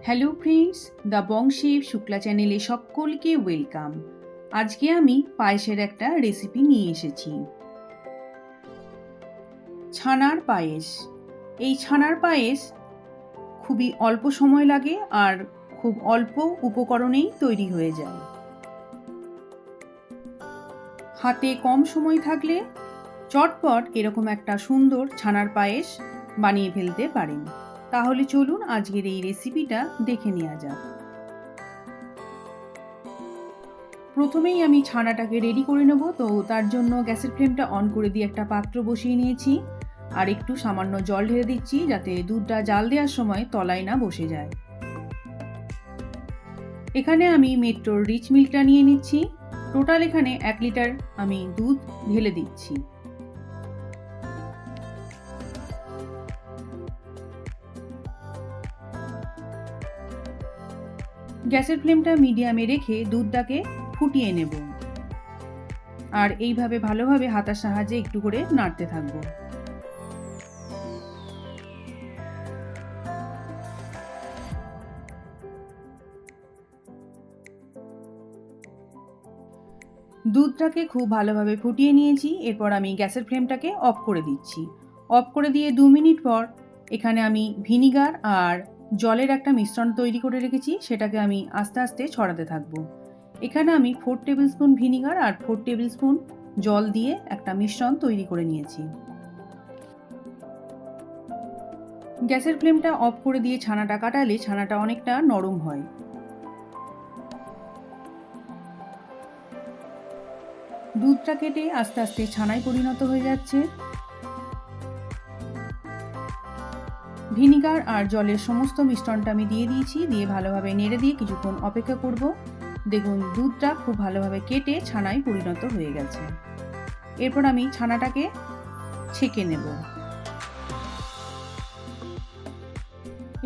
Hello friends, the বংশীব Shukla চ্যানেলে সকলকে welcome. আজকে আমি পায়েসের একটা রেসিপি নিয়ে এসেছি, ছানার পায়েস। এই ছানার পায়েস খুবই অল্প সময় লাগে আর খুব অল্প উপকরণেই তৈরি হয়ে যায়। হাতে কম সময় থাকলে চটপট এরকম একটা সুন্দর ছানার পায়েস বানিয়ে ফেলতে পারেন। তাহলে চলুন আজকের এই রেসিপিটা দেখে নেওয়া যাক। প্রথমেই আমি ছানাটাকে রেডি করে নেব। তো তার জন্য গ্যাসের ফ্লেমটা অন করে দিয়ে একটা পাত্র বসিয়ে নিয়েছি আর একটু সামান্য জল ঢেলে দিচ্ছি, যাতে দুধটা জাল দেওয়ার সময় তলায় না বসে যায়। এখানে আমি মেট্রোর রিচ মিল্কটা নিয়ে নিচ্ছি। টোটাল এখানে 1 লিটার আমি দুধ ঢেলে দিচ্ছি। গ্যাসের ফ্লেমটা মিডিয়ামে রেখে দুধটাকে ফুটিয়ে নেব আর এইভাবে ভালোভাবে হাতার সাহায্যে একটু করে নাড়তে থাকবো। দুধটাকে খুব ভালোভাবে ফুটিয়ে নিয়েছি। এরপর আমি গ্যাসের ফ্লেমটাকে অফ করে দিচ্ছি। অফ করে দিয়ে 2 মিনিট পর এখানে আমি ভিনিগার আর জলের একটা মিশ্রণ তৈরি করে রেখেছি, সেটাকে আমি আস্তে আস্তে ছড়াতে থাকবো। এখানে আমি 4 টেবিল স্পুন ভিনিগার আর 4 টেবিল স্পুন জল দিয়ে একটা মিশ্রণ তৈরি করে নিয়েছি। গ্যাসের ফ্লেমটা অফ করে দিয়ে ছানাটা কাটালে ছানাটা অনেকটা নরম হয়। দুধটা কেটে আস্তে আস্তে ছানায় পরিণত হয়ে যাচ্ছে। ভিনিগার আর জলের সমস্ত মিশ্রণটা আমি দিয়ে দিয়েছি। দিয়ে ভালোভাবে নেড়ে দিয়ে কিছুক্ষণ অপেক্ষা করব। দেখুন দুধটা খুব ভালোভাবে কেটে ছানায় পরিণত হয়ে গেছে। এরপর আমি ছানাটাকে ছেঁকে নেব।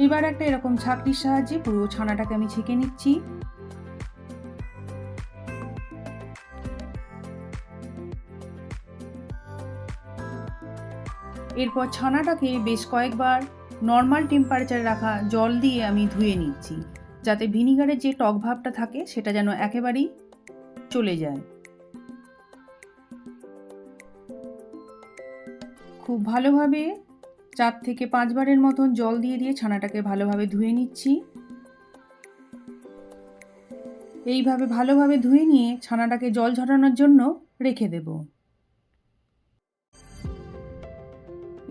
এবার একটা এরকম ছাঁকনির সাহায্যে পুরো ছানাটাকে আমি ছেঁকে নিচ্ছি। এরপর ছানাটাকে বেশ কয়েকবার নর্মাল টেম্পারেচারে রাখা জল দিয়ে আমি ধুয়ে নিচ্ছি, যাতে ভিনিগারের যে টক ভাবটা থাকে সেটা যেন একেবারেই চলে যায়। খুব ভালোভাবে 4 থেকে 5 বারের মতন জল দিয়ে দিয়ে ছানাটাকে ভালোভাবে ধুয়ে নিচ্ছি। এইভাবে ভালোভাবে ধুয়ে নিয়ে ছানাটাকে জল ঝরানোর জন্য রেখে দেব।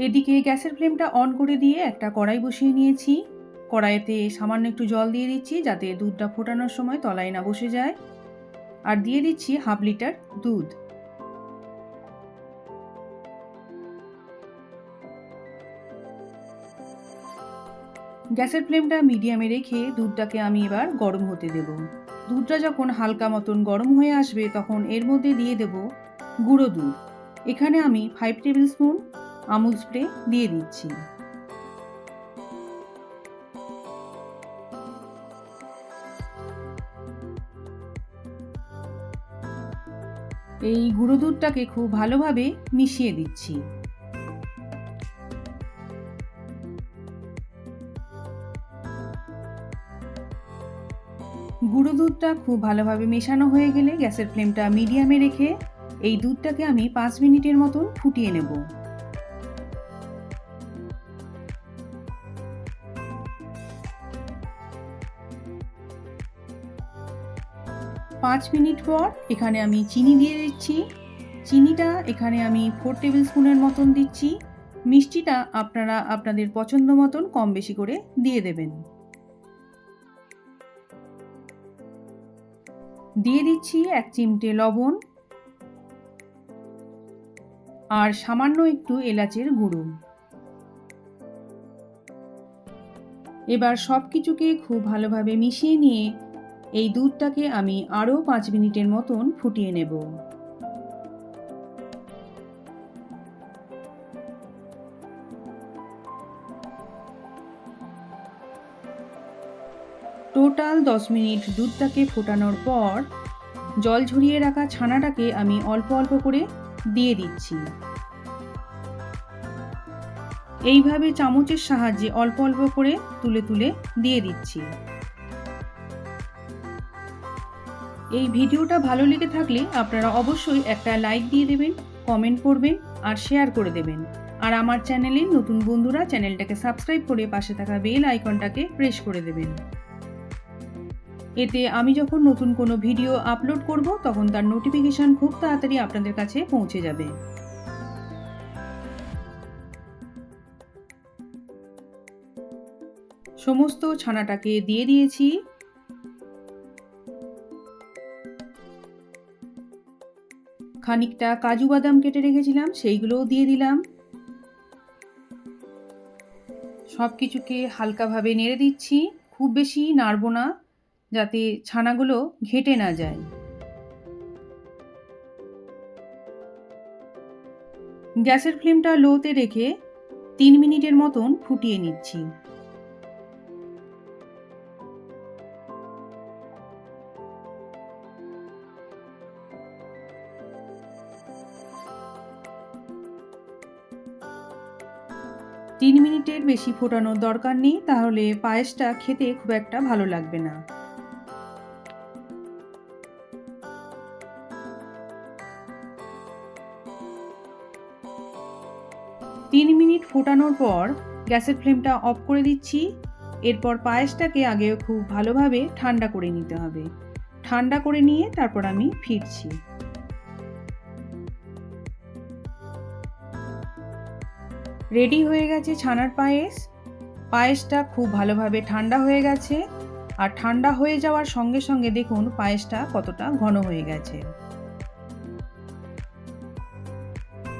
এদিকে গ্যাসের ফ্লেমটা অন করে দিয়ে একটা কড়াই বসিয়ে নিয়েছি। কড়াইতে সামান্য একটু জল দিয়ে দিচ্ছি, যাতে দুধটা ফোটানোর সময় তলায় না বসে যায়। আর দিয়ে দিচ্ছি 1/2 লিটার দুধ। গ্যাসের ফ্লেমটা মিডিয়ামে রেখে দুধটাকে আমি এবার গরম হতে দেব। দুধটা যখন হালকা মতন গরম হয়ে আসবে তখন এর মধ্যে দিয়ে দেব গুঁড়ো দুধ। এখানে আমি 5 টেবিল স্পুন আমুল স্প্রে দিয়ে দিচ্ছি। এই গুঁড়ো দুধটাকে খুব ভালোভাবে মিশিয়ে দিচ্ছি। গুঁড়ো দুধটা খুব ভালোভাবে মেশানো হয়ে গেলে গ্যাসের ফ্লেমটা মিডিয়ামে রেখে এই দুধটাকে আমি 5 মিনিটের মতন ফুটিয়ে নেব। 5 মিনিট পর এখানে আমি চিনি দিয়ে দিচ্ছি। চিনিটা এখানে আমি 4 টেবিল স্পুনের মতন দিচ্ছি। মিষ্টিটা আপনারা আপনাদের পছন্দ মতন কম বেশি করে দিয়ে দেবেন। দিয়ে দিচ্ছি 1 চিমটে লবণ আর সামান্য একটু এলাচের গুঁড়ো। এবার সব কিছুকে খুব ভালোভাবে মিশিয়ে নিয়ে এই দুধটাকে আমি আরও 5 মিনিটের মতন ফুটিয়ে নেব। টোটাল 10 মিনিট দুধটাকে ফোটানোর পর জল ঝরিয়ে রাখা ছানাটাকে আমি অল্প অল্প করে দিয়ে দিচ্ছি। এইভাবে চামচের সাহায্যে অল্প অল্প করে তুলে তুলে দিয়ে দিচ্ছি। এই ভিডিওটা ভালো লেগে থাকলে আপনারা অবশ্যই একটা লাইক দিয়ে দেবেন, কমেন্ট করবেন আর শেয়ার করে দেবেন। আর আমার চ্যানেলের নতুন বন্ধুরা চ্যানেলটাকে সাবস্ক্রাইব করে পাশে থাকা বেল আইকনটাকে প্রেস করে দেবেন। এতে আমি যখন নতুন কোনো ভিডিও আপলোড করব তখন তার নোটিফিকেশন খুব তাড়াতাড়ি আপনাদের কাছে পৌঁছে যাবে। সমস্ত ছানাটাকে দিয়ে দিয়েছি। খানিকটা কাজু বাদাম কেটে রেখেছিলাম, সেইগুলোও দিয়ে দিলাম। সব কিছুকে হালকাভাবে নেড়ে দিচ্ছি, খুব বেশি নাড়ব না যাতে ছানাগুলো ঘেটে না যায়। গ্যাসের ফ্লেমটা লোতে রেখে 3 মিনিটের মতন ফুটিয়ে নিচ্ছি। তিন মিনিটের বেশি ফোটানোর দরকার নেই, তাহলে পায়েসটা খেতে খুব একটা ভালো লাগবে না। তিন মিনিট ফোটানোর পর গ্যাসের ফ্লেমটা অফ করে দিচ্ছি। এরপর পায়েসটাকে আগে খুব ভালোভাবে ঠান্ডা করে নিতে হবে। ঠান্ডা করে নিয়ে তারপর আমি ফিরছি। রেডি হয়ে গেছে ছানার পায়েস। পায়েসটা খুব ভালোভাবে ঠান্ডা হয়ে গেছে, আর ঠান্ডা হয়ে যাওয়ার সঙ্গে সঙ্গে দেখুন পায়েসটা কতটা ঘন হয়ে গেছে।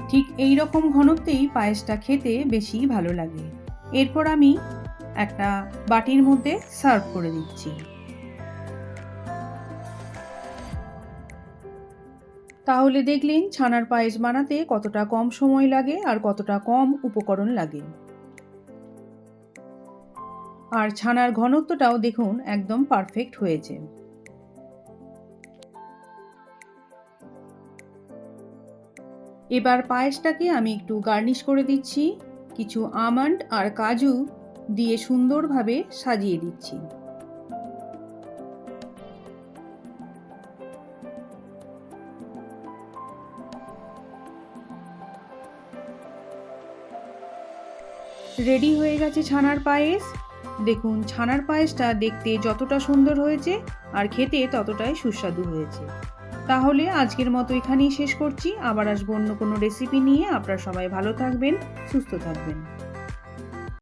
ঠিক এই রকম ঘনত্বেই পায়েসটা খেতে বেশি ভালো লাগে। এরপর আমি একটা বাটির মধ্যে সার্ভ করে দিচ্ছি। তাহলে দেখলেন ছানার পায়েস বানাতে কতটা কম সময় লাগে আর কতটা কম উপকরণ লাগে। আর ছানার ঘনত্বটাও দেখুন একদম পারফেক্ট হয়েছে। এবার পায়েসটাকে আমি একটু গার্নিশ করে দিচ্ছি। কিছু আমন্ড আর কাজু দিয়ে সুন্দরভাবে সাজিয়ে দিচ্ছি। রেডি হয়ে গেছে ছানার পায়েস। দেখুন ছানার পায়েসটা দেখতে যতটা সুন্দর হয়েছে আর খেতে ততটাই সুস্বাদু হয়েছে। তাহলে আজকের মতো এখানেই শেষ করছি। আবার আসবো অন্য কোনো রেসিপি নিয়ে। আপনারা সবাই ভালো থাকবেন, সুস্থ থাকবেন।